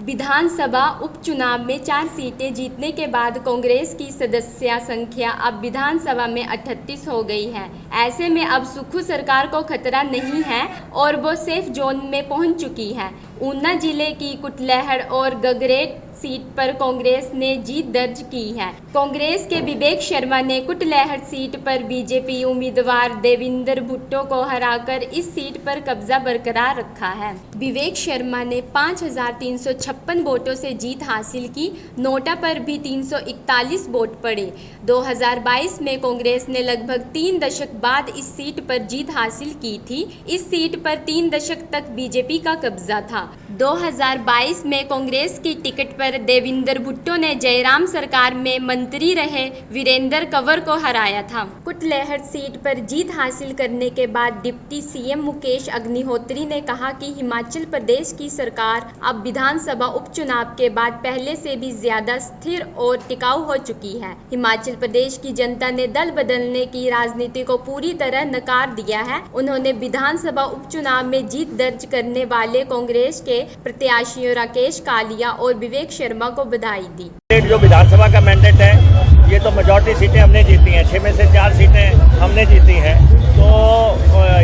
विधानसभा उपचुनाव में 4 सीटें जीतने के बाद कांग्रेस की सदस्य संख्या अब विधानसभा में 38 हो गई है। ऐसे में अब सुक्खू सरकार को खतरा नहीं है और वो सेफ जोन में पहुंच चुकी है। ऊना जिले की कुटलैहड़ और गगरेट सीट पर कांग्रेस ने जीत दर्ज की है। कांग्रेस के विवेक शर्मा ने कुटलैहड़ सीट पर बीजेपी उम्मीदवार देविंदर भुट्टो को हराकर इस सीट पर कब्जा बरकरार रखा है। विवेक शर्मा ने 5356 वोटों से जीत हासिल की। नोटा पर भी 341 वोट पड़े। 2022 में कांग्रेस ने लगभग 3 दशक बाद इस सीट पर जीत हासिल की थी। इस सीट पर 3 दशक तक बीजेपी का कब्जा था। 2022 में कांग्रेस की टिकट पर देविंदर भुट्टो ने जयराम सरकार में मंत्री रहे वीरेंद्र कंवर को हराया था। कुटलैहड़ सीट पर जीत हासिल करने के बाद डिप्टी सीएम मुकेश अग्निहोत्री ने कहा कि हिमाचल प्रदेश की सरकार अब विधानसभा उपचुनाव के बाद पहले से भी ज्यादा स्थिर और टिकाऊ हो चुकी है। हिमाचल प्रदेश की जनता ने दल बदलने की राजनीति को पूरी तरह नकार दिया है। उन्होंने विधानसभा उपचुनाव में जीत दर्ज करने वाले कांग्रेस के प्रत्याशियों राकेश कालिया और विवेक शर्मा को बधाई दी। जो विधानसभा का मैंडेट है, ये तो मेजॉरिटी सीटें हमने जीती हैं। 6 में से 4 सीटें हमने जीती हैं, तो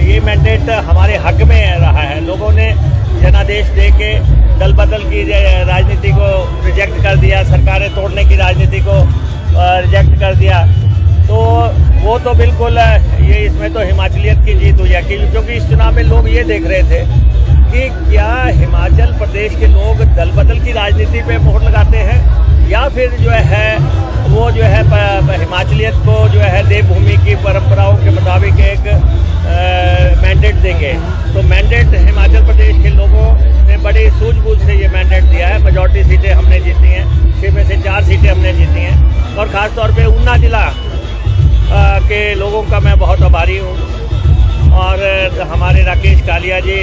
ये मैंडेट हमारे हक में रहा है। लोगों ने जनादेश दे के दल बदल की राजनीति को रिजेक्ट कर दिया, सरकारें तोड़ने की राजनीति को रिजेक्ट कर दिया। तो वो तो बिल्कुल ये इसमें तो हिमाचलियत की जीत हुई है, क्योंकि इस चुनाव में लोग ये देख रहे थे कि क्या हिमाचल प्रदेश के लोग दल बदल की राजनीति पे मोहर लगाते हैं या फिर जो है वो जो है हिमाचलियत को जो है देवभूमि की परंपराओं के मुताबिक एक मैंडेट देंगे। तो मैंडेट हिमाचल प्रदेश के लोगों ने बड़ी सूझबूझ से ये मैंडेट दिया है। मेजॉरिटी सीटें हमने जीती हैं, 6 में से 4 सीटें हमने जीती हैं। और ख़ास तौर पे ऊना जिला के लोगों का मैं बहुत आभारी हूँ। और हमारे राकेश कालिया जी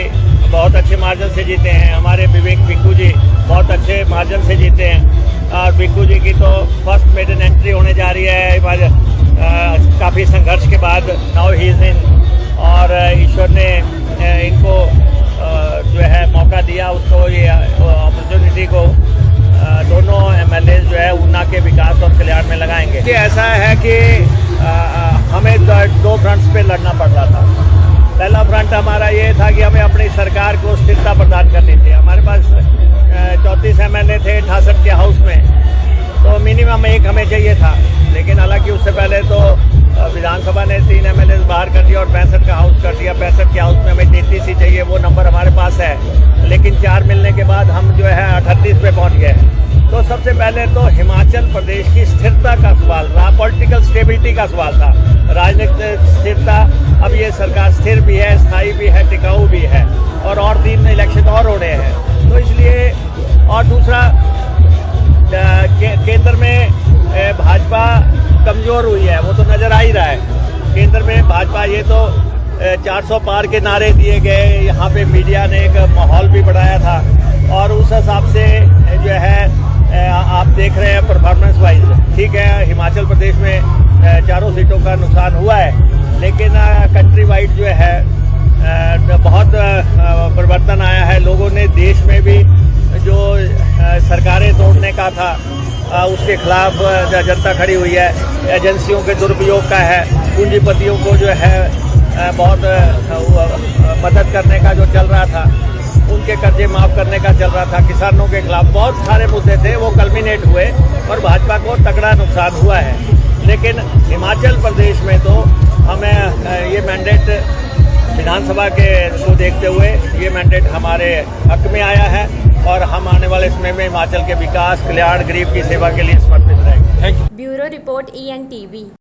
बहुत अच्छे मार्जिन से जीते हैं। हमारे विवेक बिक्कू जी बहुत अच्छे मार्जिन से जीते हैं। और बिक्कू जी की तो फर्स्ट मेडन एंट्री होने जा रही है काफ़ी संघर्ष के बाद। नाउ ही इज इन, और ईश्वर ने इनको जो है मौका दिया, उसको ये अपॉर्चुनिटी को दोनों एमएलए जो है ऊना के विकास और कल्याण में लगाएंगे। कि ऐसा है कि हमें 2 फ्रंट्स पे लड़ना पड़ रहा था। पहला फ्रंट हमारा ये था कि हमें अपनी सरकार को स्थिरता प्रदान करनी थी। हमारे पास 34 एमएलए थे 68 के हाउस में, तो मिनिमम 1 हमें चाहिए था। लेकिन हालांकि उससे पहले तो विधानसभा ने 3 एमएलए बाहर कर दिया और 65 का हाउस कर दिया। 65 के हाउस में हमें 33 ही चाहिए, वो नंबर हमारे पास है। लेकिन 4 मिलने के बाद हम जो है 38 पे पहुँच गए। तो सबसे पहले तो हिमाचल प्रदेश की स्थिरता का सवाल रहा, पॉलिटिकल स्टेबिलिटी का सवाल था, राजनीतिक स्थिरता। अब ये सरकार स्थिर भी है, स्थायी भी है, टिकाऊ भी है। और 3 इलेक्शन और हो रहे हैं, तो इसलिए। और दूसरा, केंद्र में भाजपा कमज़ोर हुई है, वो तो नज़र आ ही रहा है। केंद्र में भाजपा, ये तो 400 पार के नारे दिए गए, यहाँ पे मीडिया ने एक माहौल भी बढ़ाया था। और उस हिसाब से जो है आप देख रहे हैं परफॉर्मेंस वाइज, ठीक है, हिमाचल प्रदेश में 4 सीटों का नुकसान हुआ है, लेकिन कंट्री वाइड जो है बहुत परिवर्तन आया है। लोगों ने देश में भी जो सरकारें तोड़ने का था उसके खिलाफ जनता खड़ी हुई है। एजेंसियों के दुरुपयोग का है, पूंजीपतियों को जो है बहुत मदद करने का जो चल रहा था, उनके कर्जे माफ़ करने का चल रहा था। किसानों के खिलाफ बहुत सारे मुद्दे थे, वो कल्मिनेट हुए और भाजपा को तगड़ा नुकसान हुआ है। लेकिन हिमाचल प्रदेश में तो हमें ये मैंडेट विधानसभा के को देखते हुए ये मैंडेट हमारे हक में आया है। और हम आने वाले समय में हिमाचल के विकास, कल्याण, गरीब की सेवा के लिए समर्पित रहेंगे। Thank you. Bureau report ENTV।